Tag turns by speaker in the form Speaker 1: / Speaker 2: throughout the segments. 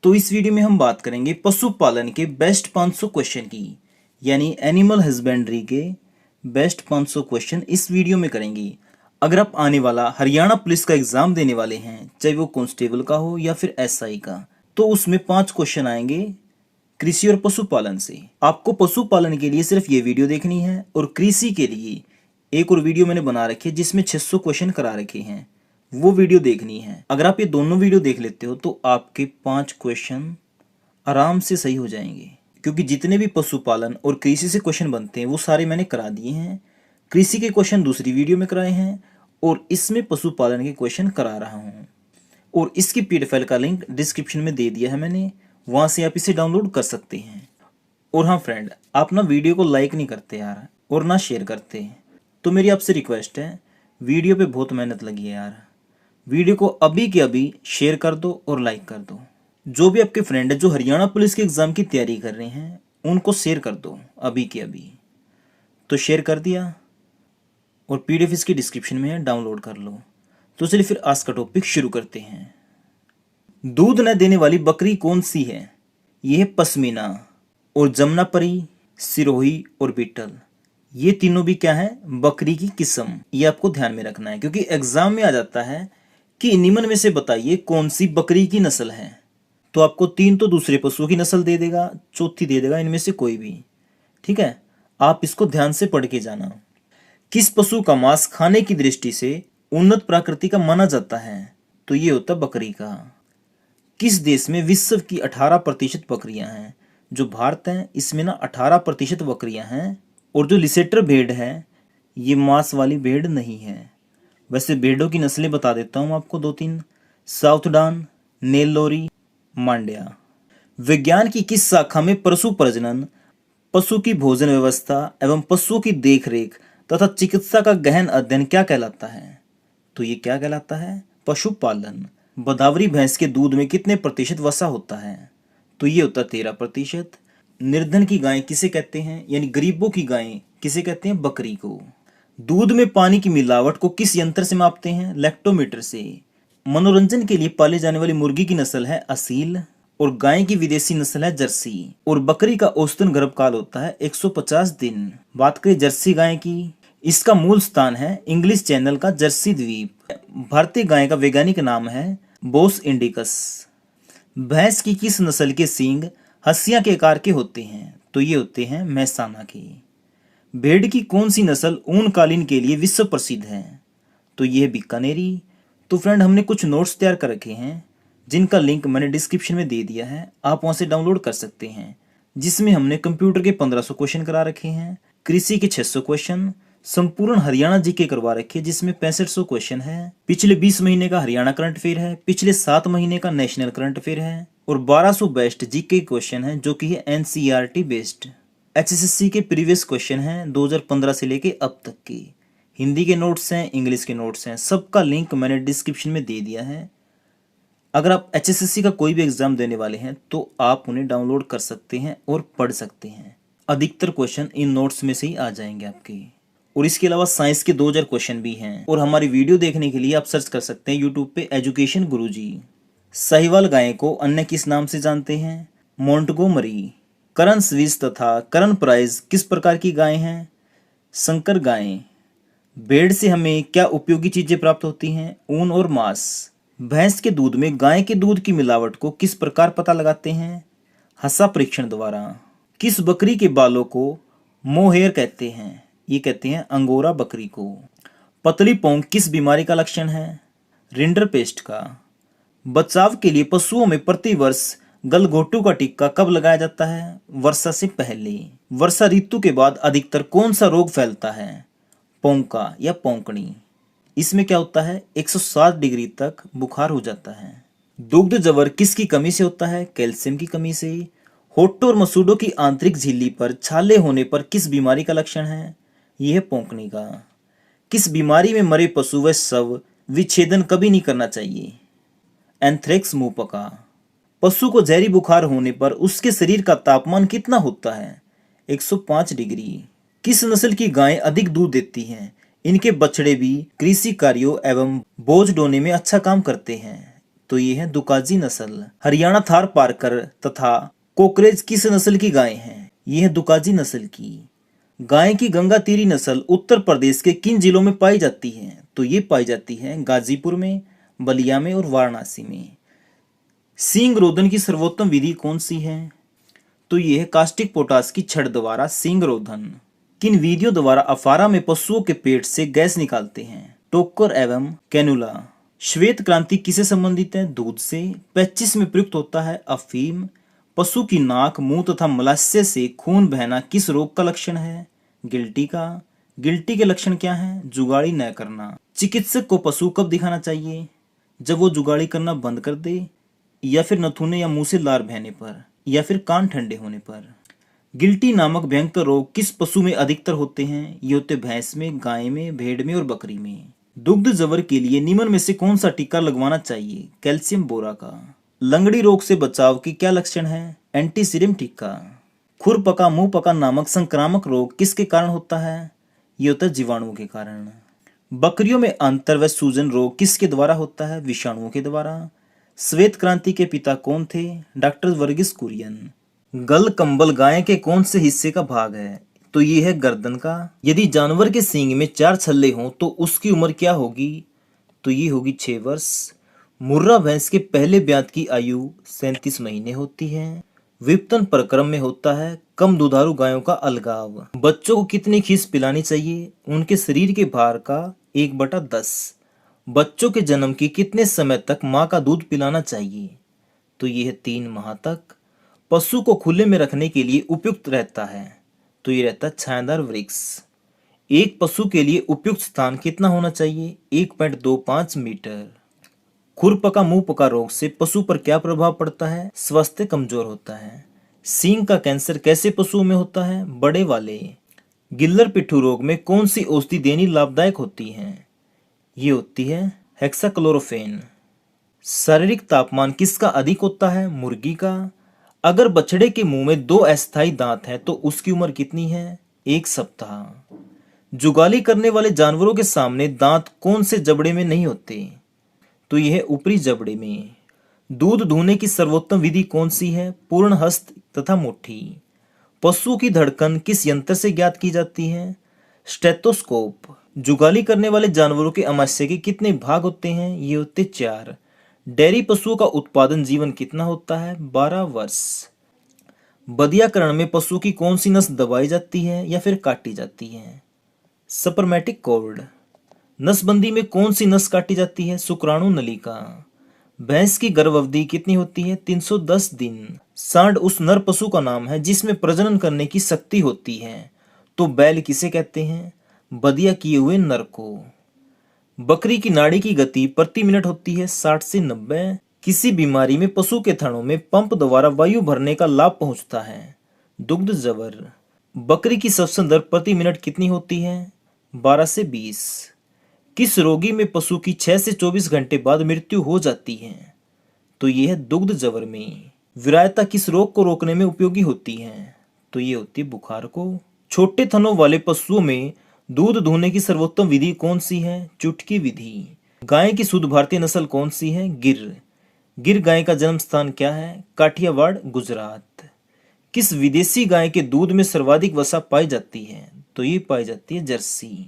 Speaker 1: तो इस वीडियो में हम बात करेंगे पशुपालन के बेस्ट 500 क्वेश्चन की, यानी एनिमल हस्बेंड्री के बेस्ट 500 क्वेश्चन इस वीडियो में करेंगे। अगर आप आने वाला हरियाणा पुलिस का एग्जाम देने वाले हैं, चाहे वो कांस्टेबल का हो या फिर एसआई का, तो उसमें 5 क्वेश्चन आएंगे कृषि और पशुपालन से। आपको पशुपालन के लिए सिर्फ ये वीडियो देखनी है, और कृषि के लिए एक और वीडियो मैंने बना रखी है जिसमें 600 क्वेश्चन करा रखे हैं, वो वीडियो देखनी है। अगर आप ये दोनों वीडियो देख लेते हो तो आपके 5 क्वेश्चन आराम से सही हो जाएंगे, क्योंकि जितने भी पशुपालन और कृषि से क्वेश्चन बनते हैं वो सारे मैंने करा दिए हैं। कृषि के क्वेश्चन दूसरी वीडियो में कराए हैं और इसमें पशुपालन के क्वेश्चन करा रहा हूँ, और इसकी पीडीएफ फाइल का लिंक डिस्क्रिप्शन में दे दिया है मैंने, वहाँ से आप इसे डाउनलोड कर सकते हैं। और हाँ फ्रेंड, आप ना वीडियो को लाइक नहीं करते यार, और ना शेयर करते, तो मेरी आपसे रिक्वेस्ट है, वीडियो पे बहुत मेहनत लगी है यार, वीडियो को अभी के अभी शेयर कर दो और लाइक कर दो। जो भी आपके फ्रेंड है जो हरियाणा पुलिस के एग्जाम की तैयारी कर रहे हैं, उनको शेयर कर दो अभी के अभी। तो शेयर कर दिया, और पीडीएफ इसकी डिस्क्रिप्शन में है, डाउनलोड कर लो। तो चलिए फिर आज का टॉपिक शुरू करते हैं। दूध न देने वाली बकरी कौन सी है? यह है पश्मीना, और जमुनापरी, सिरोही और बीटल। ये तीनों भी क्या है? बकरी की किस्म। ये आपको ध्यान में रखना है, क्योंकि एग्जाम में आ जाता है कि निम्न में से बताइए कौन सी बकरी की नस्ल है। तो आपको 3 तो दूसरे पशुओं की नस्ल दे देगा, चौथी दे देगा इनमें से कोई भी। ठीक है, आप इसको ध्यान से पढ़ के जाना। किस पशु का मांस खाने की दृष्टि से उन्नत प्रकृति का माना जाता है? तो ये होता बकरी का। किस देश में विश्व की 18% बकरियां हैं? जो भारत है इसमें ना 18% बकरियां हैं। और जो लिसेटर भेड़ है, ये मांस वाली भेड़ नहीं है। वैसे भेड़ों की नस्लें बता देता हूँ आपको 2-3: साउथडान, नेल्लोरी, मांड्या। विज्ञान की किस शाखा में पशु प्रजनन, पशु की भोजन व्यवस्था एवं पशुओं की देखरेख तथा चिकित्सा का गहन अध्ययन क्या कहलाता है? तो ये क्या कहलाता है? पशुपालन। बदावरी भैंस के दूध में कितने प्रतिशत वसा होता है? तो ये होता 13%। निर्धन की गाय किसे कहते हैं, यानी गरीबों की गाय किसे कहते हैं? बकरी को। दूध में पानी की मिलावट को किस यंत्र से मापते हैं? लैक्टोमीटर से। मनोरंजन के लिए पाली जाने वाली मुर्गी की नस्ल है असील, और गाय की विदेशी नस्ल है जर्सी। और बकरी का औसतन गर्भकाल होता है 150 दिन। बात करें जर्सी गाय की, इसका मूल स्थान है इंग्लिश चैनल का जर्सी द्वीप। भारतीय गाय का वैज्ञानिक नाम है बोस इंडिकस। भैंस की किस नस्ल के सींग हंसिया के आकार के होते हैं? तो ये होते हैं मैसाना के। भेड़ की कौन सी नस्ल ऊन कालीन के लिए विश्व प्रसिद्ध है? तो ये है बीकानेरी। तो फ्रेंड, हमने कुछ नोट्स तैयार कर रखे हैं जिनका लिंक मैंने डिस्क्रिप्शन में दे दिया है, आप वहां से डाउनलोड कर सकते हैं। जिसमें हमने कंप्यूटर के 1500 क्वेश्चन करा रखे हैं, कृषि के 600 क्वेश्चन, संपूर्ण हरियाणा जीके करवा रखे हैं जिसमें 6500 क्वेश्चन है। पिछले 20 महीने का हरियाणा करंट अफेयर है, पिछले 7 महीने का नेशनल करंट अफेयर है, और 1200 बेस्ट जीके क्वेश्चन है जो कि है एनसीईआरटी बेस्ड। एचएसएससी के प्रीवियस क्वेश्चन हैं 2015 से लेके अब तक के। हिंदी के नोट्स हैं, इंग्लिश के नोट्स हैं, सबका लिंक मैंने डिस्क्रिप्शन में दे दिया है। अगर आप एचएसएससी का कोई भी एग्जाम देने वाले हैं तो आप उन्हें डाउनलोड कर सकते हैं और पढ़ सकते हैं। अधिकतर क्वेश्चन इन नोट्स में से ही आ जाएंगे आपके। और इसके अलावा साइंस के 2000 क्वेश्चन भी हैं। और हमारी वीडियो देखने के लिए आप सर्च कर सकते हैं यूट्यूब पे एजुकेशन गुरुजी। साहिवाल गाय को अन्य किस नाम से जानते हैं? मोंटगोमरी। करण स्विस तथा करण प्राइज किस प्रकार की गाय हैं? संकर गायें। भेड़ से हमें क्या उपयोगी चीजें प्राप्त होती हैं? ऊन और मांस। भैंस के दूध में गाय के दूध की मिलावट को किस प्रकार पता लगाते हैं? हसा परीक्षण द्वारा। किस बकरी के बालों को मोहेयर कहते हैं? ये कहते हैं अंगोरा बकरी को। पतली पौंग किस बीमारी का लक्षण है? रिंडरपेस्ट का। बचाव के लिए पशुओं में प्रतिवर्ष गलघोटू का टीका कब लगाया जाता है? वर्षा से पहले। वर्षा ऋतु के बाद अधिकतर कौन सा रोग फैलता है? पोंका या पोंकनी। इसमें क्या होता है? 107 डिग्री तक बुखार हो जाता है। दुग्ध जवर किसकी कमी से होता है? कैल्शियम की कमी से। होठों और मसूड़ों की आंतरिक झिल्ली पर छाले होने पर किस बीमारी का लक्षण है? यह है पोंकनी का। किस बीमारी में मरे पशु व शव विच्छेदन कभी नहीं करना चाहिए? एंथ्रेक्स मुंह पका। पशु को जहरी बुखार होने पर उसके शरीर का तापमान कितना होता है? 105 डिग्री। किस नस्ल की गायें अधिक दूध देती हैं? इनके बछड़े भी कृषि कार्यों एवं बोझ ढोने में अच्छा काम करते हैं। तो ये है दुकाजी नस्ल। हरियाणा थार पारकर तथा कोकरेज किस नस्ल की गाय हैं? ये है दुकाजी नस्ल की। गाय की गंगातीरी नस्ल उत्तर प्रदेश के किन जिलों में पाई जाती है? तो ये पाई जाती है गाजीपुर में, बलिया में और वाराणसी में। सींग रोधन की सर्वोत्तम विधि कौन सी है? तो ये है कास्टिक पोटास की छड़ द्वारा सींग रोधन। किन विधियों द्वारा अफारा में पशुओं के पेट से गैस निकालते हैं? टोकर एवं कैनुला। श्वेत क्रांति किसे संबंधित है? दूध से। 25 में प्रयुक्त होता है अफीम। पशु की नाक, मुंह तथा मलाशय से खून बहना किस रोग का लक्षण है? गिल्टी का। गिल्टी के लक्षण क्या हैं? जुगाड़ी न करना। चिकित्सक को पशु कब दिखाना चाहिए? जब वो जुगाड़ी करना बंद कर दे, या फिर नथुने या मुंह से लार बहने पर, या फिर कान ठंडे होने पर। गिल्टी नामक भयंकर रोग किस पशु में अधिकतर होते हैं? ये होते भैंस में, गाय में, भेड़ में और बकरी में। दुग्ध जबर के लिए निम्न में से कौन सा टीका लगवाना चाहिए? कैल्शियम बोरा का। लंगड़ी रोग से बचाव के क्या लक्षण है? एंटीसीरम टीका। खुर पका मुंह पका नामक संक्रामक रोग किसके कारण होता है? ये होता है जीवाणुओं के कारण। बकरियों में अंतर व सूजन रोग किसके द्वारा होता है? विषाणुओं के द्वारा। श्वेत क्रांति के पिता कौन थे? डॉक्टर वर्गीस कुरियन। गल कंबल गाय के कौन से हिस्से का भाग है? तो ये है गर्दन का। यदि जानवर के सींग में 4 छल्ले हों तो उसकी उम्र क्या होगी? तो ये होगी 6 वर्ष। मुर्रा भैंस के पहले ब्यात की आयु 37 महीने होती है। विपतन प्रक्रम में होता है कम दुधारू गायों का अलगाव। बच्चों को कितनी खीस पिलानी चाहिए? उनके शरीर के भार का 1/10। बच्चों के जन्म के कितने समय तक माँ का दूध पिलाना चाहिए? तो ये है 3 माह तक। पशु को खुले में रखने के लिए उपयुक्त रहता है? तो ये रहता है छायादार वृक्ष। एक पशु के लिए उपयुक्त स्थान कितना होना चाहिए? 1.25 मीटर। खुरपका मुंह पका रोग से पशु पर क्या प्रभाव पड़ता है? स्वास्थ्य कमजोर होता है। सींग का कैंसर कैसे पशुओं में होता है? बड़े वाले। गिल्लर पिट्ठू रोग में कौन सी औषधि देनी लाभदायक होती है? ये होती है हेक्साक्लोरोफेन। शारीरिक तापमान किसका अधिक होता है? मुर्गी का। अगर बछड़े के मुंह में 2 अस्थायी दांत हैं तो उसकी उम्र कितनी है? 1 सप्ताह। जुगाली करने वाले जानवरों के सामने दांत कौन से जबड़े में नहीं होते? तो यह है ऊपरी जबड़े में। दूध दूहने की सर्वोत्तम विधि कौन सी है? पूर्ण हस्त तथा मुट्ठी। पशु की धड़कन किस यंत्र से ज्ञात की जाती है? स्टेथोस्कोप। जुगाली करने वाले जानवरों के आमाशय के कितने भाग होते हैं? ये होते 4। डेयरी पशुओं का उत्पादन जीवन कितना होता है? 12 वर्ष। बधियाकरण में पशु की कौन सी नस दबाई जाती है या फिर काटी जाती है? सपर्मेटिक कॉर्ड। नसबंदी में कौन सी नस काटी जाती है? शुक्राणु नलिका। भैंस की गर्भ अवधि कितनी होती है? 310 दिन। सांड उस नर पशु का नाम है जिसमें प्रजनन करने की शक्ति होती है, तो बैल किसे कहते हैं? बदिया किए हुए नर को। बकरी की नाड़ी की गति प्रति मिनट होती है 60 से 90। किसी बीमारी में पशु के थनों में पंप द्वारा वायु भरने का लाभ पहुंचता है? दुग्ध जबर। बकरी की श्वसन दर प्रति मिनट कितनी होती है? 12 से 20। किस रोगी में पशु की 6 से 24 घंटे बाद मृत्यु हो जाती है? तो यह है दुग्ध जबर में। विरायता किस रोग को रोकने में उपयोगी होती है? तो ये होती है बुखार को। छोटे थनों वाले पशुओं में दूध दूहने की सर्वोत्तम विधि कौन सी है? चुटकी विधि। गाय की शुद्ध भारतीय नस्ल कौन सी है? गिर। गिर गाय का जन्म स्थान क्या है? काठियावाड़, गुजरात। किस विदेशी गाय के दूध में सर्वाधिक वसा पाई जाती है? तो ये पाई जाती है जर्सी।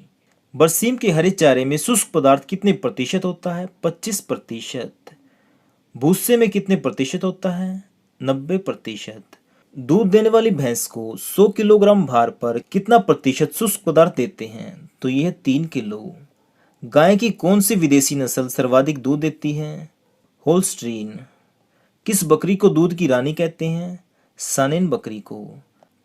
Speaker 1: बरसीम के हरे चारे में शुष्क पदार्थ कितने प्रतिशत होता है? 25%। भूसे में कितने प्रतिशत होता है? 90%। दूध देने वाली भैंस को 100 किलोग्राम भार पर कितना प्रतिशत शुष्क पदार्थ देते हैं? तो यह 3 किलो। गाय की कौन सी विदेशी नस्ल सर्वाधिक दूध देती है? होल्स्टीन। किस बकरी को दूध की रानी कहते हैं? सानेन बकरी को।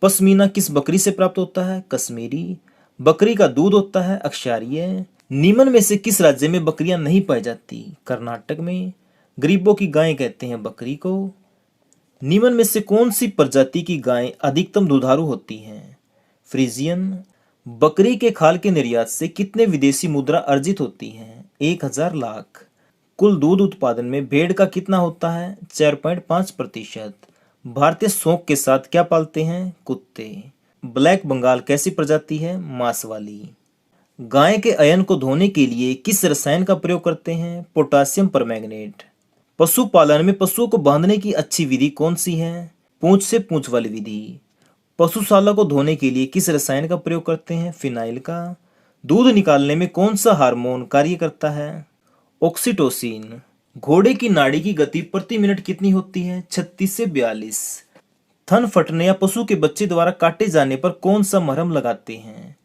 Speaker 1: पश्मीना किस बकरी से प्राप्त होता है? कश्मीरी। बकरी का दूध होता है अक्षारीय। निम्न में से किस राज्य में बकरियां नहीं पाई जाती? कर्नाटक में। गरीबों की गाय कहते हैं बकरी को। निम्न में से कौन सी प्रजाति की गाय अधिकतम दुधारू होती हैं? फ्रीजियन। बकरी के खाल के निर्यात से कितने विदेशी मुद्रा अर्जित होती हैं? 1000 लाख। कुल दूध उत्पादन में भेड़ का कितना होता है? 4.5%। भारतीय शौक के साथ क्या पालते हैं? कुत्ते। ब्लैक बंगाल कैसी प्रजाति है? मांस वाली। गाय के अयन को धोने के लिए किस रसायन का प्रयोग करते हैं? Potassium permanganate. पशुपालन में पशुओं को बांधने की अच्छी विधि कौन सी है? पूंछ से पूंछ वाली विधि। पशुशाला को धोने के लिए किस रसायन का प्रयोग करते हैं? फिनाइल का। दूध निकालने में कौन सा हार्मोन कार्य करता है? ऑक्सीटोसिन। घोड़े की नाड़ी की गति प्रति मिनट कितनी होती है? 36 से 42। थन फटने या पशु के बच्चे द्वारा काटे जाने पर कौन सा मरहम लगाते हैं?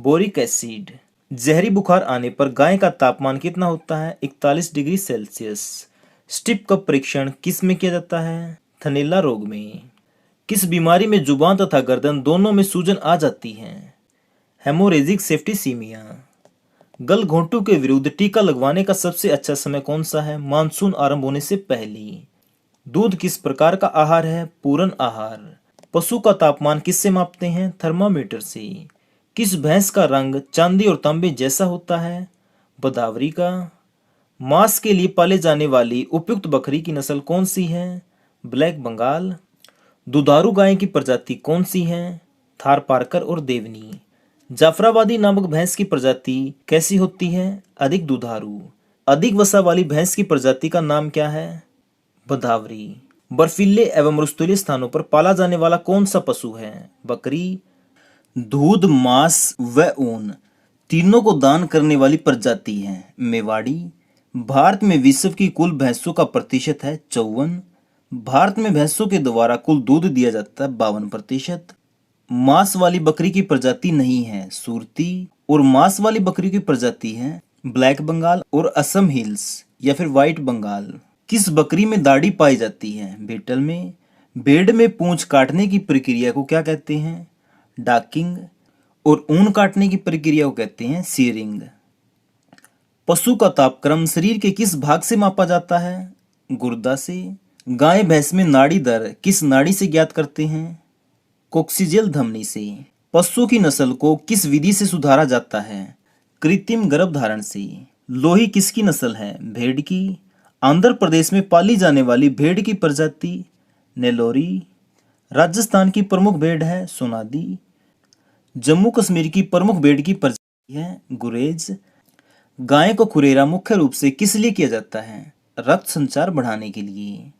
Speaker 1: Boric acid. जहरी बुखार आने पर गाय का तापमान कितना होता है? 41 डिग्री सेल्सियस। स्टिप का परीक्षण किस में किया जाता है? थनैला रोग में। किस बीमारी में जुबान तथा गर्दन दोनों में सूजन आ जाती है? Haemorrhagic septicaemia. गल घोंटू के विरुद्ध टीका लगवाने का सबसे अच्छा समय कौन सा है? मानसून आरंभ होने से पहले। दूध किस प्रकार का आहार है? पूर्ण आहार। पशु का तापमान किससे मापते हैं? थर्मामीटर से। किस भैंस का रंग चांदी और तांबे जैसा होता है? बदावरी का। मांस के लिए पाले जाने वाली उपयुक्त बकरी की नस्ल कौन सी है? ब्लैक बंगाल। दुधारू गाय की प्रजाति कौन सी है? थारपारकर और देवनी। जाफराबादी नामक भैंस की प्रजाति कैसी होती है? अधिक दुधारू। अधिक वसा वाली भैंस की प्रजाति का नाम क्या है? बदावरी। बर्फीले एवं रुस्तुले स्थानों पर पाला जाने वाला कौन सा पशु है? बकरी। दूध, मांस व ऊन तीनों को दान करने वाली प्रजाति है मेवाड़ी। भारत में विश्व की कुल भैंसों का प्रतिशत है 54। भारत में भैंसों के द्वारा कुल दूध दिया जाता है 52%। मांस वाली बकरी की प्रजाति नहीं है सुरती, और मांस वाली बकरी की प्रजाति है ब्लैक बंगाल और असम हिल्स या फिर व्हाइट बंगाल। किस बकरी में दाढ़ी पाई जाती है? बीटल में। भेड़ में पूंछ काटने की प्रक्रिया को क्या कहते हैं? डाकिंग। और ऊन काटने की प्रक्रिया को कहते हैं सीरिंग। पशु का तापक्रम शरीर के किस भाग से मापा जाता है? गुर्दा से। गाय भैंस में नाड़ी दर किस नाड़ी से ज्ञात करते हैं? कोक्सीजेल धमनी से। पशु की नस्ल को किस विधि से सुधारा जाता है? कृत्रिम गर्भधारण से। लोही किसकी नस्ल है? भेड़ की। आंध्र प्रदेश में पाली जाने वाली भेड़ की प्रजाति नेलोरी। राजस्थान की प्रमुख भेड़ है सोनादी। जम्मू कश्मीर की प्रमुख भेड़ की प्रजाति है गुरेज। गाय को खुरेरा मुख्य रूप से किस लिए किया जाता है? रक्त संचार बढ़ाने के लिए।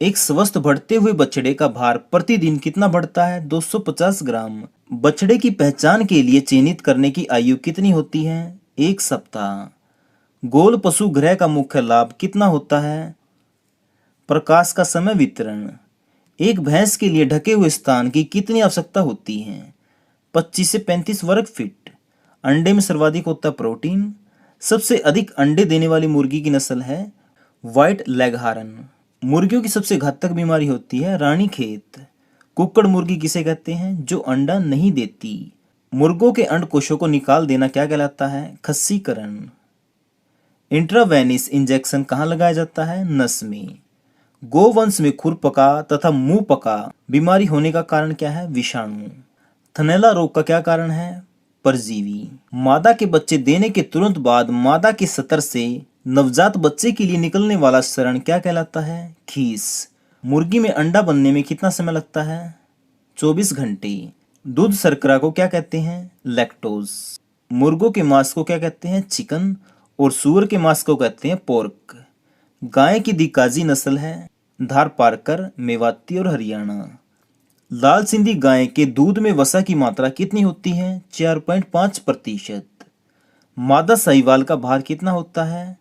Speaker 1: एक स्वस्थ बढ़ते हुए बछड़े का भार प्रतिदिन कितना बढ़ता है? 250 ग्राम। बछड़े की पहचान के लिए चिन्हित करने की आयु कितनी होती है? 1 सप्ताह। गोल पशु ग्रह का मुख्य लाभ कितना होता है? प्रकाश का समय वितरण। एक भैंस के लिए ढके हुए स्थान की कितनी आवश्यकता होती है? 25 से 35 वर्ग फीट। अंडे में सर्वाधिक होता है प्रोटीन। सबसे अधिक अंडे देने वाली मुर्गी की नस्ल है व्हाइट लेगहारन। मुर्गियों की सबसे घातक बीमारी होती है रानीखेत। कुक्कड़ मुर्गी किसे कहते हैं? जो अंडा नहीं देती। मुर्गों के अंडकोशों को निकाल देना क्या कहलाता है? खस्सीकरण। इंट्रावेनिस इंजेक्शन कहाँ लगाया जाता है? नस में। गोवंश में खुरपका तथा मुंह पका बीमारी होने का कारण क्या है? विषाणु। थनैला रोग का क्या कारण है? परजीवी। मादा के बच्चे देने के तुरंत बाद मादा के सतर से नवजात बच्चे के लिए निकलने वाला शरण क्या कहलाता है? खीस। मुर्गी में अंडा बनने में कितना समय लगता है? 24 घंटे। दूध शर्करा को क्या कहते हैं? लैक्टोज। मुर्गों के मांस को क्या कहते हैं? चिकन। और सूअर के मांस को कहते हैं पोर्क। गाय की दिकाजी नस्ल है धारपारकर, मेवाती और हरियाणा। लाल सिंधी गाय के दूध में वसा की मात्रा कितनी होती है? 4.5%। मादा साहीवाल का भार कितना होता है?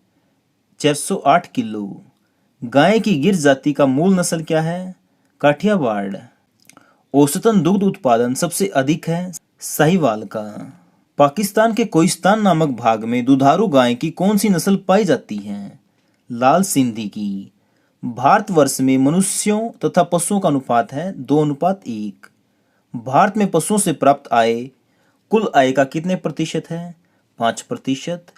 Speaker 1: 408 किलो। गाय की गिर जाति का मूल नस्ल क्या है? काठियावाड़। औसतन दुग्ध उत्पादन सबसे अधिक है साहीवाल का। पाकिस्तान के कोहिस्तान नामक भाग में दुधारू गाय की कौन सी नस्ल पाई जाती है? लाल सिंधी की। भारतवर्ष में मनुष्यों तथा पशुओं का अनुपात है 2:1। भारत में पशुओं से प्राप्त आय कुल आय का कितने प्रतिशत है? 5%।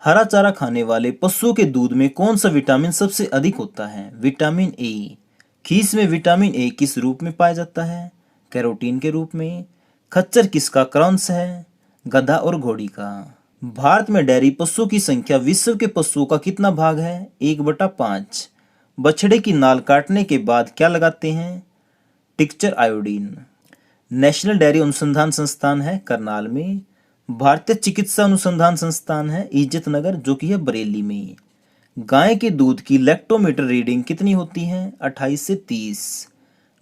Speaker 1: हरा चारा खाने वाले पशुओं के दूध में कौन सा विटामिन सबसे अधिक होता है? Vitamin A. खीस में विटामिन ए किस रूप में पाया जाता है? कैरोटीन के रूप में। खच्चर किसका क्रंश है? गधा और घोड़ी का। भारत में डेयरी पशुओं की संख्या विश्व के पशुओं का कितना भाग है? 1/5। बछड़े की नाल काटने के बाद क्या लगाते हैं? टिक्चर आयोडीन। नेशनल डेयरी अनुसंधान संस्थान है करनाल में। भारतीय चिकित्सा अनुसंधान संस्थान है इज्जत नगर जो कि है बरेली में। गाय के दूध की लैक्टोमीटर रीडिंग कितनी होती है? 28 से 30।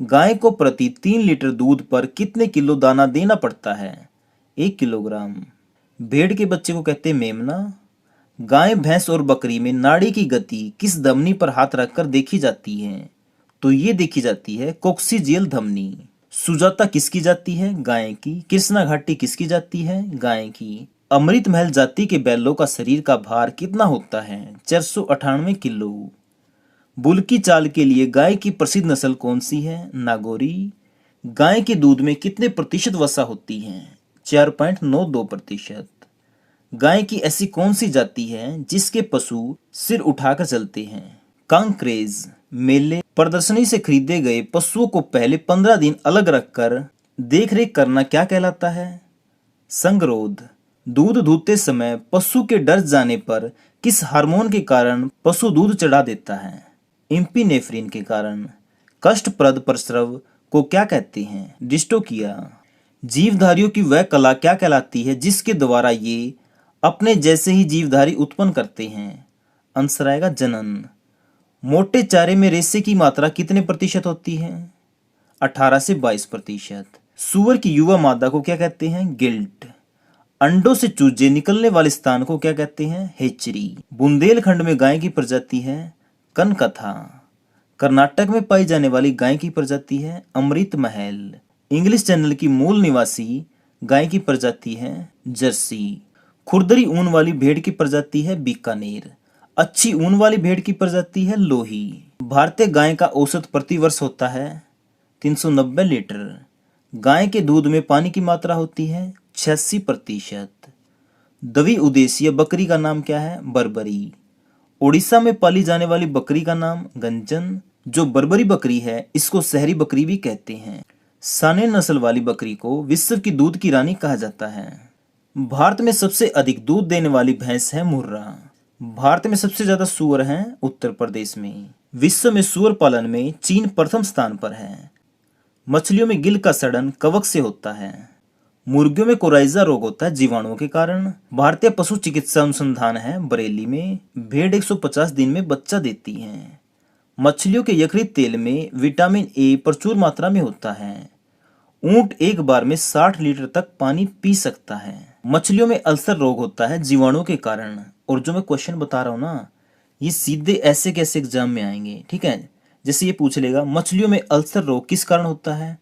Speaker 1: गाय को प्रति 3 लीटर दूध पर कितने किलो दाना देना पड़ता है? 1 किलोग्राम। भेड़ के बच्चे को कहते हैं मेमना। गाय, भैंस और बकरी में नाड़ी की गति किस धमनी पर हाथ रखकर देखी जाती है? तो ये देखी जाती है कोक्सीजियल धमनी। सुजाता किसकी जाति है? गाय की। कृष्णा घाटी किसकी जाति है? गाय की। अमृत महल जाति के बैलों का शरीर का भार कितना होता है? 498 किलो। बुल की चाल के लिए गाय की प्रसिद्ध नस्ल कौन सी है? नागौरी। गाय के दूध में कितने प्रतिशत वसा होती है? 4.92%। गाय की ऐसी कौन सी जाति है जिसके पशु सिर उठाकर चलते हैं? कांक्रेज। मेले, प्रदर्शनी से खरीदे गए पशुओं को पहले 15 दिन अलग रखकर देखरेख करना क्या कहलाता है? संगरोध। दूध दूहते समय पशु के डर जाने पर किस हार्मोन के कारण पशु दूध चढ़ा देता है? इम्पिनेफ्रिन के कारण। कष्टप्रद प्रस्राव को क्या कहते हैं? डिस्टोकिया। जीवधारियों की वह कला क्या कहलाती है जिसके द्वारा ये अपने जैसे ही जीवधारी उत्पन्न करते हैं? आंसर आएगा जनन। मोटे चारे में रेशे की मात्रा कितने प्रतिशत होती है? 18 से 22%। सूअर की युवा मादा को क्या कहते हैं? गिल्ट। अंडों से चूजे निकलने वाले स्थान को क्या कहते हैं? हेचरी। बुंदेलखंड में गाय की प्रजाति है कनकथा। कर्नाटक में पाई जाने वाली गाय की प्रजाति है अमृत महल। इंग्लिश चैनल की मूल निवासी गाय की प्रजाति है जर्सी। खुरदरी ऊन वाली भेड़ की प्रजाति है बीकानेर। अच्छी ऊन वाली भेड़ की प्रजाति है लोही। भारतीय गाय का औसत प्रति वर्ष होता है 390 लीटर। गाय के दूध में पानी की मात्रा होती है 86%। दवी उदेशीय बकरी का नाम क्या है? बर्बरी। उड़ीसा में पाली जाने वाली बकरी का नाम गंजन। जो बर्बरी बकरी है इसको शहरी बकरी भी कहते हैं। सानेन नस्ल वाली बकरी को विश्व की दूध की रानी कहा जाता है। भारत में सबसे अधिक दूध देने वाली भैंस है मुर्रा। भारत में सबसे ज्यादा सूअर हैं उत्तर प्रदेश में। विश्व में सूअर पालन में चीन प्रथम स्थान पर है। मछलियों में गिल का सड़न कवक से होता है। मुर्गियों में कोराइजा रोग होता है जीवाणुओं के कारण। भारतीय पशु चिकित्सा अनुसंधान है बरेली में। भेड़ 150 दिन में बच्चा देती है। मछलियों के यकृत तेल में विटामिन ए प्रचुर मात्रा में होता है। ऊंट एक बार में 60 लीटर तक पानी पी सकता है। मछलियों में अल्सर रोग होता है जीवाणुओं के कारण। और जो मैं क्वेश्चन बता रहा हूं ना, ये सीधे ऐसे कैसे एग्जाम में आएंगे, ठीक है। जैसे ये पूछ लेगा मछलियों में अल्सर रोग किस कारण होता है,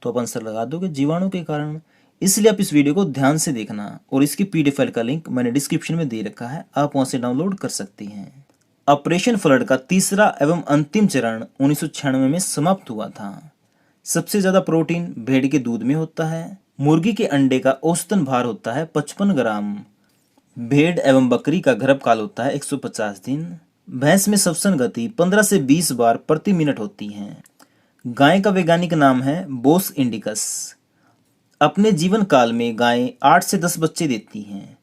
Speaker 1: तो आप आंसर लगा दोगे जीवाणु के कारण। इसलिए आप इस वीडियो को ध्यान से देखना और इसकी पीडीएफ फाइल का लिंक मैंने डिस्क्रिप्शन में दे रखा है, आप वहां से डाउनलोड कर सकते हैं। ऑपरेशन फ्लड का तीसरा एवं अंतिम चरण 1996 में समाप्त हुआ था। सबसे ज्यादा प्रोटीन भेड़ के दूध में होता है। मुर्गी के अंडे का औसतन भार होता है 55 ग्राम। भेड़ एवं बकरी का गर्भकाल होता है 150 दिन। भैंस में श्वसन गति 15 से 20 बार प्रति मिनट होती है। गाय का वैज्ञानिक नाम है बोस इंडिकस। अपने जीवन काल में गाय 8 से 10 बच्चे देती हैं।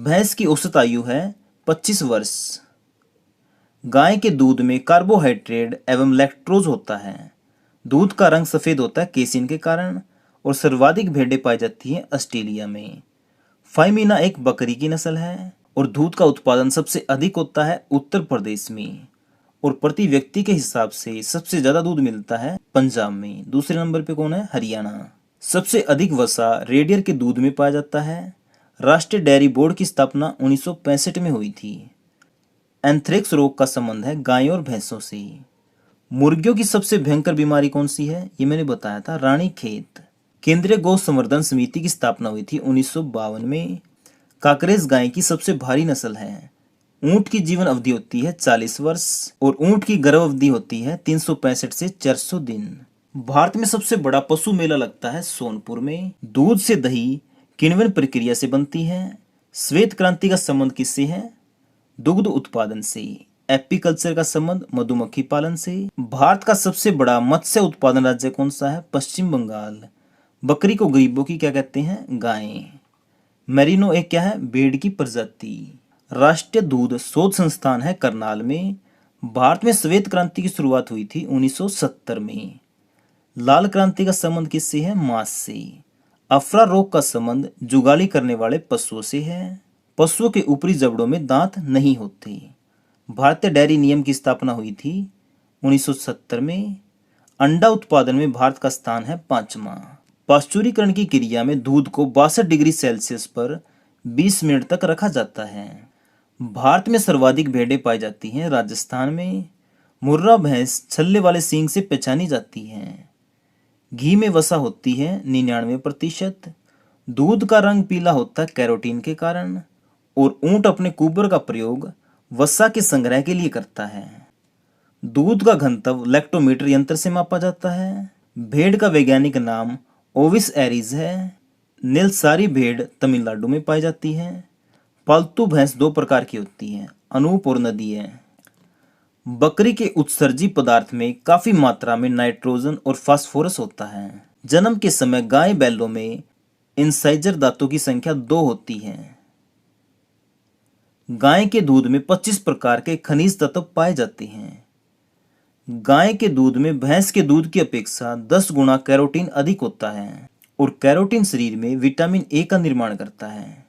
Speaker 1: भैंस की औसत आयु है 25 वर्ष। गाय के दूध में कार्बोहाइड्रेट एवं लैक्टोज होता है। दूध का रंग सफेद होता है केसिन के कारण। और सर्वाधिक भेड़ें पाई जाती हैं ऑस्ट्रेलिया में। फाइमीना एक बकरी की नस्ल है। और दूध का उत्पादन सबसे अधिक होता है उत्तर प्रदेश में। और प्रति व्यक्ति के हिसाब से सबसे ज्यादा दूध मिलता है पंजाब में। दूसरे नंबर पे कौन है? हरियाणा। सबसे अधिक वसा रेडियर के दूध में पाया जाता है। राष्ट्रीय डेयरी बोर्ड की स्थापना 1965 में हुई थी। एंथ्रेक्स रोग का संबंध है गायों और भैंसों से। मुर्गियों की सबसे भयंकर बीमारी कौन सी है, ये मैंने बताया था, रानीखेत। केंद्रीय गौ संवर्धन समिति की स्थापना हुई थी 1952 में। काकरेज गाय की सबसे भारी नस्ल है। ऊंट की जीवन अवधि होती है 40 वर्ष और ऊंट की गर्भ अवधि होती है 365 से 400 दिन। भारत में सबसे बड़ा पशु मेला लगता है सोनपुर में। दूध से दही किण्वन प्रक्रिया से बनती है। श्वेत क्रांति का संबंध किससे है? दुग्ध उत्पादन से। एपीकल्चर का संबंध मधुमक्खी पालन से। भारत का सबसे बड़ा मत्स्य उत्पादन राज्य कौन सा है? पश्चिम बंगाल। बकरी को गरीबों की क्या कहते हैं? गाय। मेरिनो एक क्या है? भेड़ की प्रजाति। राष्ट्रीय दूध शोध संस्थान है करनाल में। भारत में श्वेत क्रांति की शुरुआत हुई थी 1970 में। लाल क्रांति का संबंध किससे है? मांस से। अफरा रोग का संबंध जुगाली करने वाले पशुओं से है। पशुओं के ऊपरी जबड़ों में दांत नहीं होते। भारतीय डेयरी नियम की स्थापना हुई थी 1970 में। अंडा उत्पादन में भारत का स्थान है 5वां। पाश्चुरीकरण की क्रिया में दूध को 62 डिग्री सेल्सियस पर 20 मिनट तक रखा जाता है। भारत में सर्वाधिक भेड़ें पाई जाती हैं राजस्थान में। मुर्रा भैंस छल्ले वाले सींग से पहचानी जाती है। घी में वसा होती है 99%। दूध का रंग पीला होता है कैरोटीन के कारण। और ऊंट अपने कुबर का प्रयोग वसा के संग्रह के लिए करता है। दूध का घनत्व लैक्टोमीटर यंत्र से मापा जाता है। भेड़ का वैज्ञानिक नाम ओविस एरिस है। नीलसारी भेड़ तमिलनाडु में पाई जाती है। पालतू भैंस 2 प्रकार की होती है, अनूप और नदीय। बकरी के उत्सर्जी पदार्थ में काफी मात्रा में नाइट्रोजन और फास्फोरस होता है। जन्म के समय गाय बैलों में इंसाइजर दांतों की संख्या 2 होती है। गाय के दूध में 25 प्रकार के खनिज तत्व पाए जाते हैं। गाय के दूध में भैंस के दूध की अपेक्षा 10 गुना कैरोटीन अधिक होता है और कैरोटीन शरीर में विटामिन ए का निर्माण करता है।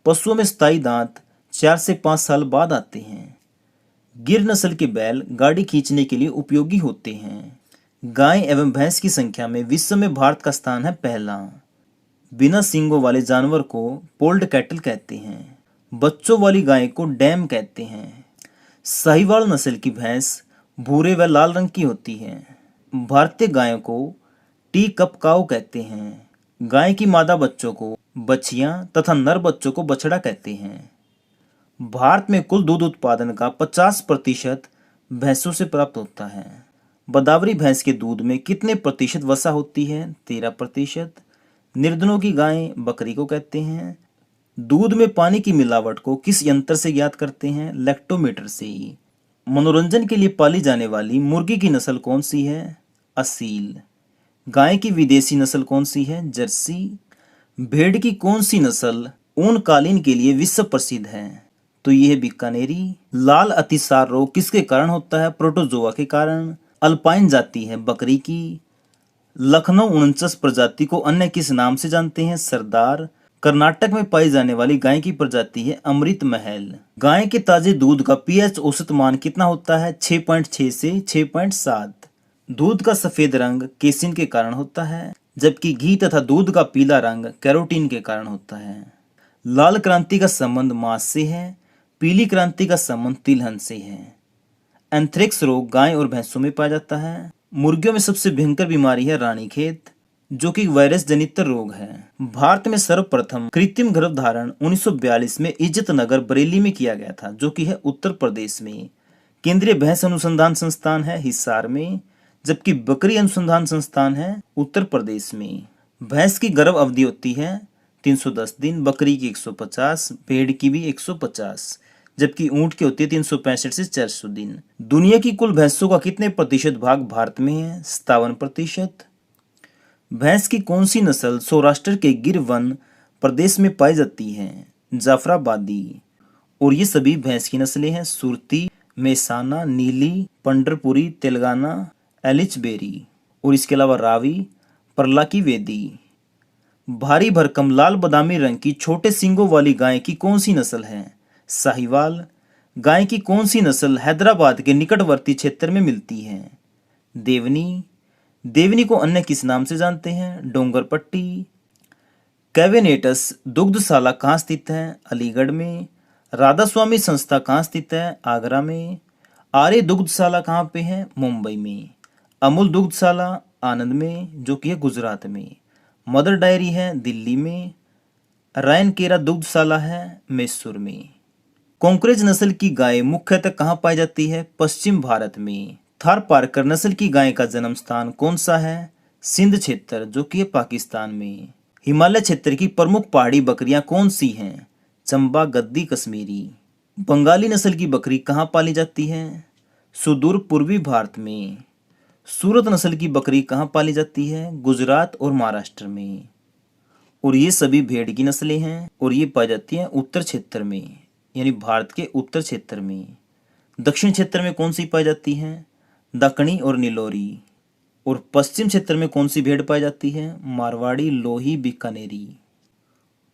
Speaker 1: पशुओं में स्थायी दांत 4 से 5 साल बाद आते हैं। गिर नस्ल के बैल गाड़ी खींचने के लिए उपयोगी होते हैं। गाय एवं भैंस की संख्या में विश्व में भारत का स्थान है 1। बिना सींगों वाले जानवर को पोल्ड कैटल कहते हैं। बच्चों वाली गाय को डैम कहते हैं। साहिवाल नस्ल की भैंस भूरे व लाल रंग की होती है। भारतीय गायों को टी कप काऊ कहते हैं। गाय की मादा बच्चों को बछिया तथा नर बच्चों को बछड़ा कहते हैं। भारत में कुल दूध उत्पादन का 50% भैंसों से प्राप्त होता है। बदावरी भैंस के दूध में कितने प्रतिशत वसा होती है? 13%। निर्धनों की गाय बकरी को कहते हैं। दूध में पानी की मिलावट को किस यंत्र से ज्ञात करते हैं? लैक्टोमीटर से ही। मनोरंजन के लिए पाली जाने वाली मुर्गी की नस्ल कौन सी है? असील। गाय की विदेशी नस्ल कौन सी है? जर्सी। भेड़ की कौन सी नस्ल ऊन कालीन के लिए विश्व प्रसिद्ध है? तो यह है बीकानेरी। लाल अतिसार रोग किसके कारण होता है? प्रोटोजोआ के कारण। अल्पाइन जाति है बकरी की। लखनऊ 49 प्रजाति को अन्य किस नाम से जानते हैं? सरदार। कर्नाटक में पाई जाने वाली गाय की प्रजाति है अमृत महल। गाय के ताजे दूध का पीएच औसत मान कितना होता है? 6.6 से 6.7। दूध का सफेद रंग केसिन के कारण होता है, जबकि घी तथा दूध का पीला रंग कैरोटीन के कारण होता है। लाल क्रांति का संबंध मांस से है, पीली क्रांति का संबंध तिलहन से है। एंथ्रेक्स रोग गाय और भैंसों में पाया जाता है। मुर्गियों में सबसे भयंकर बीमारी है रानीखेत, जो कि वायरस जनित रोग है। भारत में सर्वप्रथम कृत्रिम गर्भधारण 1942 में इज्जत नगर बरेली में किया गया था, जो कि है उत्तर प्रदेश में। केंद्रीय भैंस अनुसंधान संस्थान है हिसार में, जबकि बकरी अनुसंधान संस्थान है उत्तर प्रदेश में। भैंस की गर्भ अवधि होती है 310 दिन, बकरी की 150, भेड़ की भी 150, जबकि ऊंट की होती है 365 से 400 दिन। दुनिया की कुल भैंसों का कितने प्रतिशत भाग भारत में है? 57%। भैंस की कौन सी नस्ल सौराष्ट्र के गिर वन प्रदेश में पाई जाती है? जाफराबादी। और ये सभी भैंस की नस्लें हैं सुरती, मेसाना, नीली, पंडरपुरी, तेलंगाना, एलिचबेरी और इसके अलावा रावी, परला की वेदी। भारी भरकम लाल बादामी रंग की छोटे सींगों वाली गाय की कौन सी नस्ल है? साहिवाल। गाय की कौन सी नस्ल हैदराबाद के निकटवर्ती क्षेत्र में मिलती है? देवनी। देवनी को अन्य किस नाम से जानते हैं? डोंगर पट्टी। कैवेनेटस दुग्धशाला कहाँ स्थित है? अलीगढ़ में। राधा स्वामी संस्था कहाँ स्थित है? आगरा में। आर्य दुग्धशाला कहाँ पे है? मुंबई में। अमूल दुग्धशाला आनंद में, जो कि है गुजरात में। मदर डायरी है दिल्ली में। रायन केरा दुग्धशाला है मैसूर में। कॉन्क्रेज नस्ल की गाय मुख्यतः कहाँ पाई जाती है? पश्चिम भारत में। थारपारकर नस्ल की गाय का जन्म स्थान कौन सा है? सिंध क्षेत्र, जो कि है पाकिस्तान में। हिमालय क्षेत्र की प्रमुख पहाड़ी बकरियां कौन सी हैं? चंबा, गद्दी, कश्मीरी। बंगाली नस्ल की बकरी कहाँ पाली जाती है? सुदूर पूर्वी भारत में। सूरत नस्ल की बकरी कहाँ पाली जाती है? गुजरात और महाराष्ट्र में। और ये सभी भेड़ की नस्लें हैं और ये पाई जाती हैं उत्तर क्षेत्र में, यानी भारत के उत्तर क्षेत्र में। दक्षिण क्षेत्र में कौन सी पाई जाती हैं? दक्कनी और नीलोरी। और पश्चिम क्षेत्र में कौन सी भेड़ पाई जाती है? मारवाड़ी, लोही, बीकानेरी।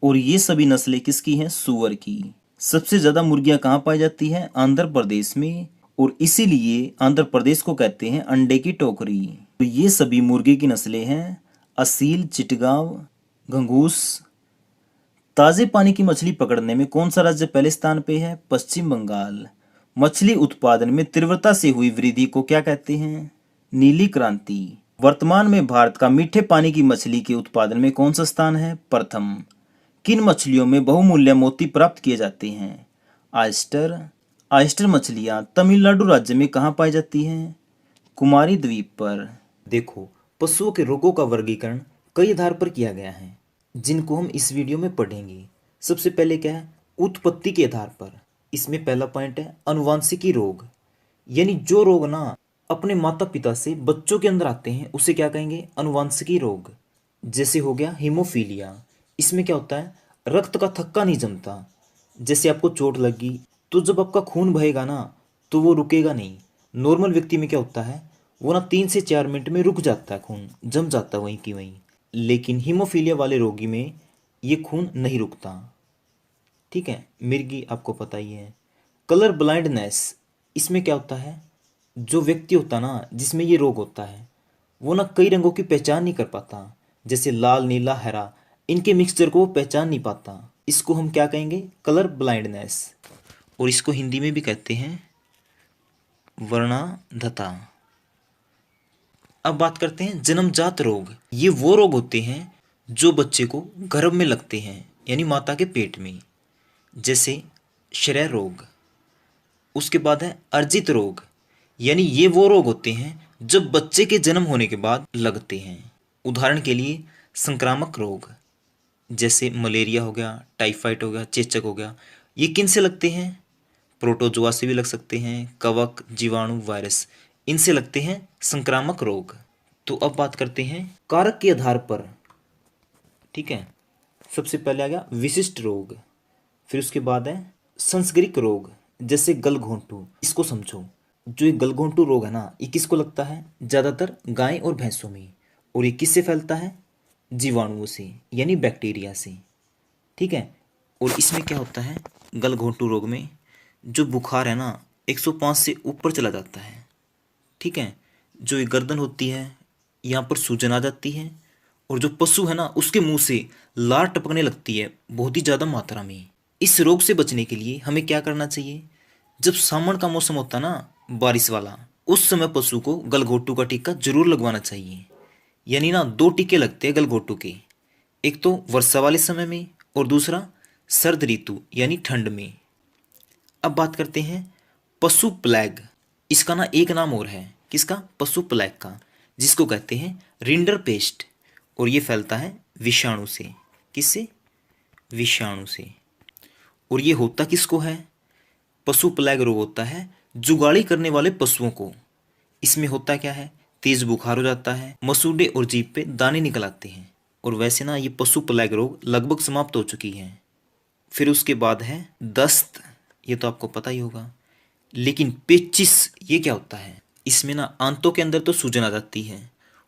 Speaker 1: और ये सभी नस्लें किसकी हैं? सूअर की। सबसे ज्यादा मुर्गियां कहाँ पाई जाती हैं? आंध्र प्रदेश में, और इसीलिए आंध्र प्रदेश को कहते हैं अंडे की टोकरी। तो ये सभी मुर्गे की नस्लें हैं असील, चिटगांव, घंगूस। ताजे पानी की मछली पकड़ने में कौन सा राज्य पहले स्थान पे है? पश्चिम बंगाल। मछली उत्पादन में तीव्रता से हुई वृद्धि को क्या कहते हैं? नीली क्रांति। वर्तमान में भारत का मीठे पानी की मछली के उत्पादन में कौन सा स्थान है? प्रथम। किन मछलियों में बहुमूल्य मोती प्राप्त किए जाते हैं? आयस्टर। आयस्टर मछलियां तमिलनाडु राज्य में कहाँ पाई जाती हैं? कुमारी द्वीप पर। देखो, पशुओं के रोगों का वर्गीकरण कई आधार पर किया गया है, जिनको हम इस वीडियो में पढ़ेंगे। सबसे पहले क्या है? उत्पत्ति के आधार पर। इसमें पहला पॉइंट है अनुवांशिकी रोग, यानी जो रोग ना अपने माता पिता से बच्चों के अंदर आते हैं उसे क्या कहेंगे? अनुवांशिकी रोग। जैसे हो गया हीमोफीलिया। इसमें क्या होता है? रक्त का थक्का नहीं जमता। जैसे आपको चोट लगी तो जब आपका खून बहेगा ना तो वो रुकेगा नहीं। नॉर्मल व्यक्ति में क्या होता है? वो ना 3 से 4 मिनट में रुक जाता है, खून जम जाता है वहीं की वहीं। लेकिन हीमोफीलिया वाले रोगी में ये खून नहीं रुकता। ठीक है, मिर्गी आपको पता ही है। कलर ब्लाइंडनेस, इसमें क्या होता है? जो व्यक्ति होता ना जिसमें ये रोग होता है वो ना कई रंगों की पहचान नहीं कर पाता, जैसे लाल, नीला, हरा, इनके मिक्सचर को वो पहचान नहीं पाता। इसको हम क्या कहेंगे? Colour blindness. और इसको हिंदी में भी कहते हैं वर्णांधता। अब बात करते हैं जन्मजात रोग। ये वो रोग होते हैं जो बच्चे को गर्भ में लगते हैं, यानी माता के पेट में। जैसे क्षय रोग। उसके बाद है अर्जित रोग, यानी ये वो रोग होते हैं जब बच्चे के जन्म होने के बाद लगते हैं। उदाहरण के लिए संक्रामक रोग, जैसे मलेरिया हो गया, टाइफाइड हो गया, चेचक हो गया। ये किन से लगते हैं? प्रोटोजोआ से भी लग सकते हैं, कवक, जीवाणु, वायरस, इनसे लगते हैं संक्रामक रोग। तो अब बात करते हैं कारक के आधार पर। ठीक है, सबसे पहले आ गया विशिष्ट रोग, फिर उसके बाद है सांस्कृतिक रोग, जैसे गलघोंटू। इसको समझो, जो ये गलघोंटू रोग है ना, ये किसको लगता है? ज़्यादातर गाय और भैंसों में। और ये किससे फैलता है? जीवाणुओं से, यानी बैक्टीरिया से। ठीक है, और इसमें क्या होता है? गलघोंटू रोग में जो बुखार है ना 105 से ऊपर चला जाता है। ठीक है, जो ये गर्दन होती है यहाँ पर सूजन आ जाती है, और जो पशु है ना उसके मुंह से लार टपकने लगती है बहुत ही ज़्यादा मात्रा में। इस रोग से बचने के लिए हमें क्या करना चाहिए? जब सावन का मौसम होता ना, बारिश वाला, उस समय पशु को गलघोटू का टीका जरूर लगवाना चाहिए। यानी ना 2 टीके लगते हैं गलघोटू के, एक तो वर्षा वाले समय में और दूसरा सर्द ऋतु यानी ठंड में। अब बात करते हैं पशु प्लेग। इसका ना एक नाम और है, किसका? पशु प्लेग का, जिसको कहते हैं रिंडर पेस्ट। और ये फैलता है विषाणु से। किससे? विषाणु से। और ये होता किसको है? पशु प्लेग रोग होता है जुगाली करने वाले पशुओं को। इसमें होता क्या है? तेज बुखार हो जाता है, मसूड़े और जीभ पे दाने निकल आते हैं। और वैसे ना ये पशु प्लेग रोग लगभग समाप्त हो चुकी है। फिर उसके बाद है दस्त, ये तो आपको पता ही होगा। लेकिन पेचिस ये क्या होता है? इसमें ना आंतों के अंदर तो सूजन आ जाती है,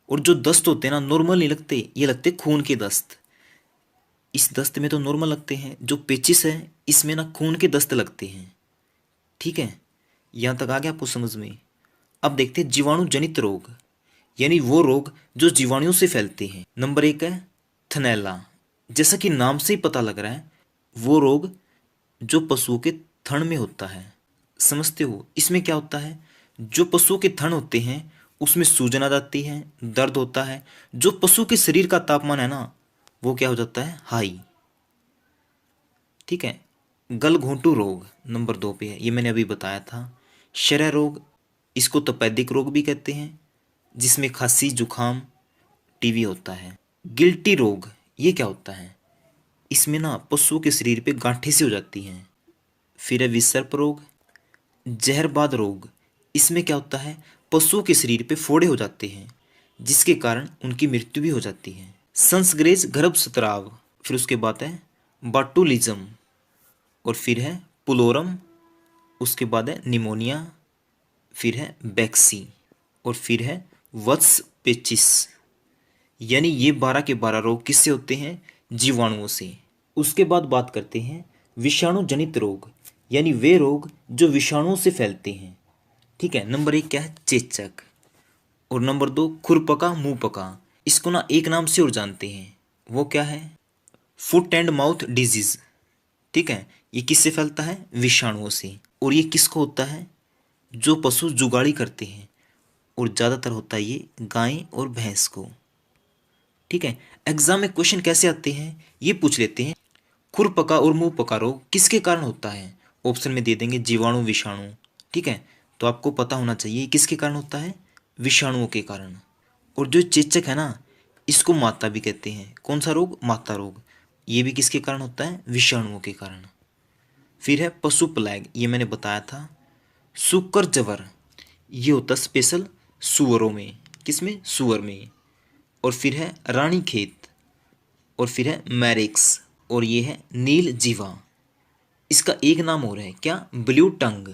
Speaker 1: और जो दस्त होते हैं ना नॉर्मल नहीं लगते, ये लगते खून के दस्त। इस दस्त में तो नॉर्मल लगते हैं, जो पेचिस है इसमें ना खून के दस्त लगते हैं। ठीक है, यहाँ तक आ गया आपको समझ में? अब देखते हैं जीवाणु जनित रोग, यानी वो रोग जो जीवाणुओं से फैलते हैं। नंबर 1 है थनैला। जैसा कि नाम से ही पता लग रहा है, वो रोग जो पशुओं के थन में होता है। समझते हो? इसमें क्या होता है? जो पशुओं के थन होते हैं उसमें सूजन आ जाती है, दर्द होता है। जो पशु के शरीर का तापमान है ना वो क्या हो जाता है? हाई। ठीक है, गलघोंटू रोग नंबर 2 पे है, ये मैंने अभी बताया था। क्षय रोग, इसको तपेदिक रोग भी कहते हैं, जिसमें खांसी, जुखाम, टीवी होता है। गिल्टी रोग, ये क्या होता है? इसमें ना पशुओं के शरीर पे गांठें सी हो जाती हैं। फिर है विसर्प रोग। जहरबाद रोग, इसमें क्या होता है? पशुओं के शरीर पे फोड़े हो जाते हैं, जिसके कारण उनकी मृत्यु भी हो जाती है। संसर्गेज गर्भस्राव, फिर उसके बाद है बाटुलिज्म, और फिर है पुलोरम, उसके बाद है निमोनिया, फिर है बैक्सी, और फिर है वत्स पेचिस। यानी ये 12 के 12 रोग किससे होते हैं? जीवाणुओं से। उसके बाद बात करते हैं विषाणु जनित रोग, यानी वे रोग जो विषाणुओं से फैलते हैं। ठीक है, नंबर 1 क्या है, चेचक। और नंबर 2 खुरपका मुंह पका। इसको ना एक नाम से और जानते हैं, वो क्या है, फुट एंड माउथ डिजीज। ठीक है, ये किससे फैलता है, विषाणुओं से। और ये किसको होता है, जो पशु जुगाड़ी करते हैं, और ज़्यादातर होता है ये गाय और भैंस को। ठीक है, एग्जाम में क्वेश्चन कैसे आते हैं ये पूछ लेते हैं, खुरपका और मुंह पका रोग किसके कारण होता है। ऑप्शन में दे देंगे जीवाणु विषाणु। ठीक है, तो आपको पता होना चाहिए किसके कारण होता है, विषाणुओं के कारण। और जो चेचक है ना, इसको माता भी कहते हैं। कौन सा रोग, माता रोग। ये भी किसके कारण होता है, विषाणुओं के कारण। फिर है पशु प्लेग, ये मैंने बताया था। सुकर जवर, ये होता है स्पेशल सुअरों में। किसमें, सुअर में। और फिर है रानी खेत। और फिर है मैरिक्स। और ये है नील जीवा। इसका एक नाम और है क्या, ब्लू टंग।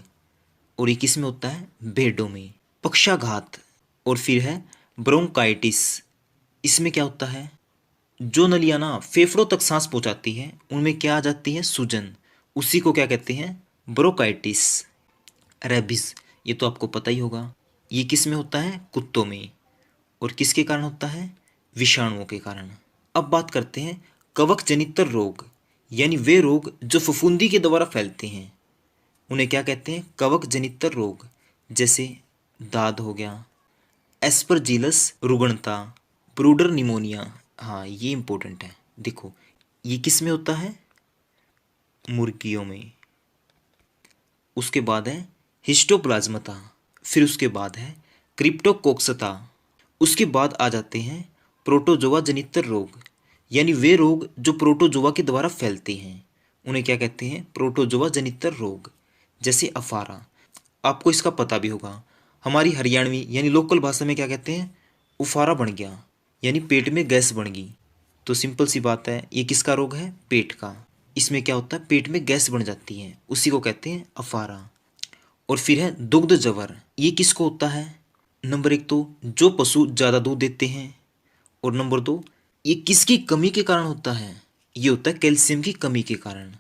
Speaker 1: और ये किस में होता है, भेड़ों में। पक्षाघात। और फिर है ब्रोंकाइटिस। इसमें क्या होता है, जो नलियां ना फेफड़ों तक सांस पहुंचाती है उनमें क्या आ जाती है, सूजन। उसी को क्या कहते हैं, ब्रोंकाइटिस। रेबीज, ये तो आपको पता ही होगा, ये किस में होता है, कुत्तों में। और किसके कारण होता है, विषाणुओं के कारण। अब बात करते हैं कवक जनितर रोग, यानी वे रोग जो फफूंदी के द्वारा फैलते हैं, उन्हें क्या कहते हैं, कवक जनितर रोग। जैसे दाद हो गया, एस्परजिलस रुग्णता, ब्रूडर निमोनिया। हाँ, ये इंपॉर्टेंट है। देखो, ये किस में होता है, मुर्गियों में। उसके बाद है हिस्टोप्लाज्मता। फिर उसके बाद है क्रिप्टोकोक्सता। उसके बाद आ जाते हैं प्रोटोजोआ जनितर रोग, यानी वे रोग जो प्रोटोजोआ के द्वारा फैलते हैं, उन्हें क्या कहते हैं, प्रोटोजोआ जनितर रोग। जैसे अफारा, आपको इसका पता भी होगा, हमारी हरियाणवी यानी लोकल भाषा में क्या कहते हैं, उफारा बन गया, यानी पेट में गैस बन गई। तो सिंपल सी बात है, ये किसका रोग है, पेट का। इसमें क्या होता है, पेट में गैस बन जाती है, उसी को कहते हैं अफारा। और फिर है दुग्ध जवर, ये किसको होता है, नंबर 1 तो जो पशु ज़्यादा दूध देते हैं। और नंबर 2, ये किसकी कमी के कारण होता है, ये होता है कैल्शियम की कमी के कारण।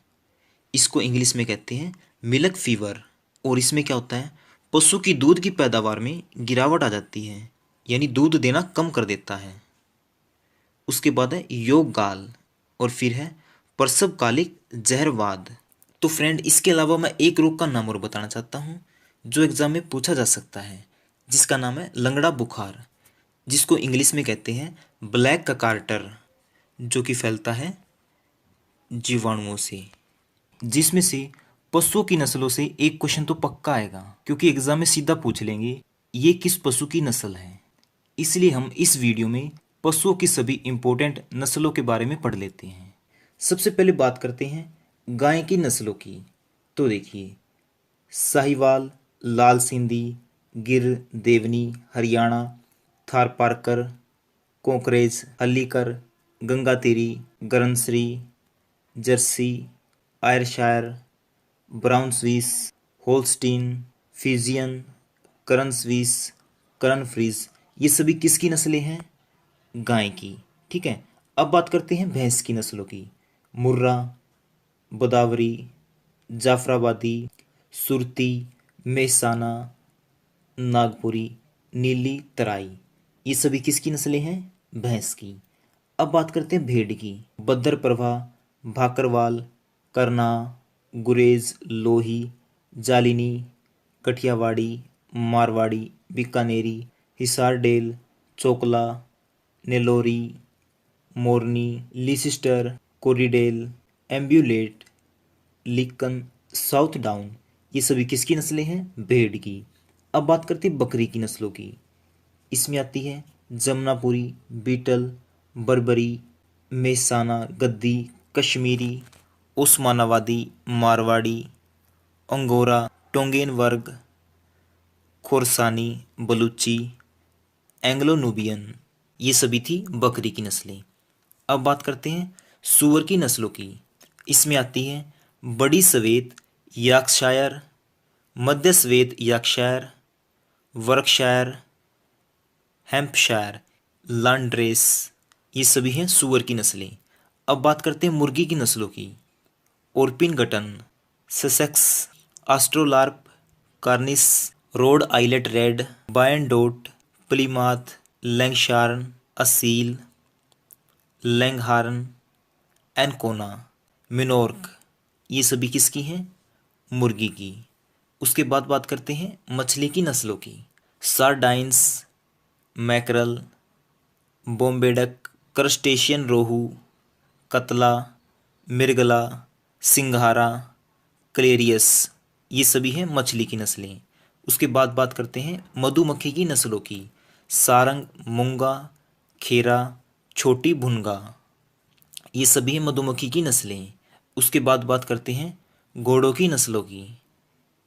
Speaker 1: इसको इंग्लिश में कहते हैं मिल्क फीवर। और इसमें क्या होता है, पशु की दूध की पैदावार में गिरावट आ जाती है, यानी दूध देना कम कर देता है। उसके बाद है योग गाल। और फिर है प्रसवकालिक जहरवाद। तो फ्रेंड, इसके अलावा मैं एक रोग का नाम और बताना चाहता हूँ जो एग्जाम में पूछा जा सकता है, जिसका नाम है लंगड़ा बुखार, जिसको इंग्लिश में कहते हैं ब्लैक ककार्टर, जो कि फैलता है जीवाणुओं से। जिसमें से पशुओं की नस्लों से एक क्वेश्चन तो पक्का आएगा, क्योंकि एग्जाम में सीधा पूछ लेंगे ये किस पशु की नस्ल है। इसलिए हम इस वीडियो में पशुओं की सभी इंपॉर्टेंट नस्लों के बारे में पढ़ लेते हैं। सबसे पहले बात करते हैं गाय की नस्लों की। तो देखिए, साहिवाल, लाल सिंधी, गिर, देवनी, हरियाणा, थारपारकर, कोकरेज, हल्लीकर, गंगातीरी, गरनश्री, Jersey, Ayrshire, Brown Swiss, Holstein, Friesian, Karan Swiss, Karan Fries, ये सभी किसकी नस्लें हैं, गाय की। ठीक है, अब बात करते हैं भैंस की नस्लों की। मुर्रा, गोदावरी, जाफराबादी, सुरती, मेहसाना, नागपुरी, नीली तराई, ये सभी किसकी नस्लें हैं, भैंस की। अब बात करते हैं भेड़ की। बद्दर प्रभा, भाकरवाल, करना, गुरेज, लोही, जालिनी, कठियावाड़ी, मारवाड़ी, बीकानेरी, हिसारडेल, चोकला, नेलोरी, मोरनी, लीसिस्टर, कोरिडेल, एम्ब्यूलेट, लिकन, साउथ डाउन, ये सभी किसकी नस्लें हैं, भेड़ की। अब बात करते हैं बकरी की नस्लों की। इसमें आती है जमनापुरी, बीटल, बर्बरी, मेहसाना, गद्दी, कश्मीरी, उस्मानाबादी, मारवाड़ी, अंगोरा, टोंगेन वर्ग, खोरसानी, बलूची, एंग्लो नूबियन, ये सभी थी बकरी की नस्लें। अब बात करते हैं सूअर की नस्लों की। इसमें आती है बड़ी सवेत यॉर्कशायर, मध्य सवेत यॉर्कशायर, वर्कशायर, हैम्पशायर, लैंड्रेस, ये सभी हैं सूअर की नस्लें। अब बात करते हैं मुर्गी की नस्लों की। Orpington, Sussex, Australorp, Cornish, Rhode Island Red, Wyandotte, Plymouth, Langshan, Aseel, लैंगहार्न, एनकोना, मिनोर्क, ये सभी किसकी हैं? मुर्गी की। उसके बाद बात करते हैं मछली की नस्लों की। सार्डाइन्स, मैकरल, बोम्बेडक, क्रस्टेशियन रोहू, कतला, मिर्गला, सिंघारा, क्लेरियस, ये सभी हैं मछली की नस्लें। उसके बाद बात करते हैं मधुमक्खी की नस्लों की। सारंग, मूंगा, खेरा, छोटी भुनगा, ये सभी हैं मधुमक्खी की नस्लें। उसके बाद बात करते हैं घोड़ों की नस्लों की।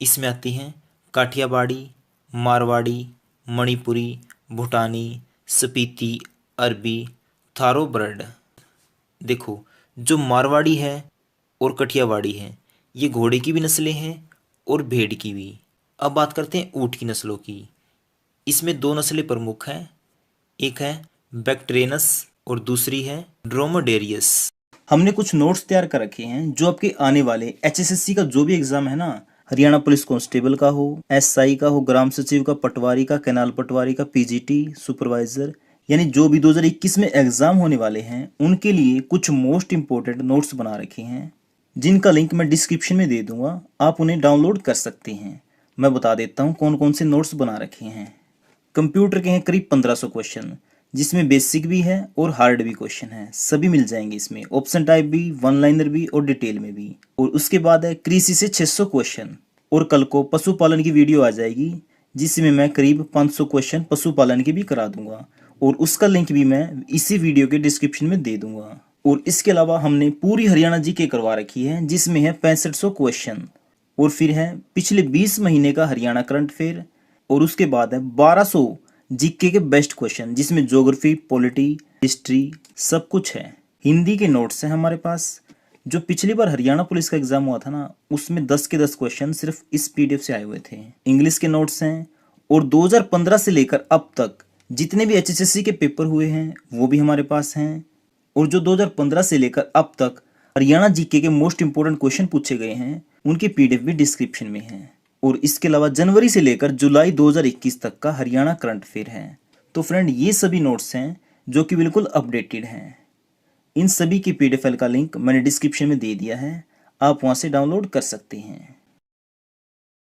Speaker 1: इसमें आती हैं काठियावाड़ी, मारवाड़ी, मणिपुरी, भूटानी, स्पीति, अरबी, थारोबर्ड। देखो, जो मारवाड़ी है और कठियावाड़ी है, ये घोड़े की भी नस्लें हैं और भेड़ की भी। अब बात करते हैं ऊँट की नस्लों की। इसमें दो नस्लें प्रमुख हैं, एक है बैक्ट्रियनस और दूसरी है ड्रोमेडेरियस। हमने कुछ नोट्स तैयार कर रखे हैं जो आपके आने वाले एचएसएससी का जो भी एग्जाम है ना, हरियाणा पुलिस कांस्टेबल का हो, एसआई का हो, ग्राम सचिव का, पटवारी का, कैनाल पटवारी का, पीजीटी सुपरवाइजर, यानी जो भी 2021 में एग्जाम होने वाले हैं उनके लिए कुछ मोस्ट इंपोर्टेंट नोट्स बना रखे हैं, जिनका लिंक मैं डिस्क्रिप्शन में दे दूंगा, आप उन्हें डाउनलोड कर सकते हैं। मैं बता देता हूँ कौन कौन से नोट्स बना रखे हैं। कंप्यूटर के हैं करीब 1500 क्वेश्चन, जिसमें बेसिक भी है और हार्ड भी क्वेश्चन है, सभी मिल जाएंगे इसमें, ऑप्शन टाइप भी, वन लाइनर भी और डिटेल में भी। और उसके बाद है कृषि से 600 क्वेश्चन, और कल को पशुपालन की वीडियो आ जाएगी जिसमें मैं करीब 500 क्वेश्चन पशुपालन के भी करा दूंगा, और उसका लिंक भी मैं इसी वीडियो के डिस्क्रिप्शन में दे दूंगा। और इसके अलावा हमने पूरी हरियाणा जीके करवा रखी है जिसमें है 6500 क्वेश्चन, और फिर है पिछले 20 महीने का हरियाणा करंट अफेयर, और उसके बाद है 1200 जीके के बेस्ट क्वेश्चन जिसमें ज्योग्राफी, पॉलिटी, हिस्ट्री सब कुछ है। हिंदी के नोट्स हैं हमारे पास। जो पिछली बार हरियाणा पुलिस का एग्जाम हुआ था ना, उसमें 10 के 10 क्वेश्चन सिर्फ इस पीडीएफ से आए हुए थे। इंग्लिश के नोट्स हैं, और 2015 से लेकर अब तक जितने भी एचएसएससी के पेपर हुए हैं वो भी हमारे पास हैं, और जो 2015 से लेकर अब तक हरियाणा जीके के मोस्ट इंपोर्टेंट क्वेश्चन पूछे गए हैं उनके पीडीएफ भी डिस्क्रिप्शन में है। और इसके अलावा जनवरी से लेकर जुलाई 2021 तक का हरियाणा करंट अफेयर है। तो फ्रेंड, ये सभी नोट्स हैं जो कि बिल्कुल अपडेटेड हैं। इन सभी की पीडीएफ फाइल का लिंक मैंने डिस्क्रिप्शन में दे दिया है, आप वहां से डाउनलोड कर सकते हैं।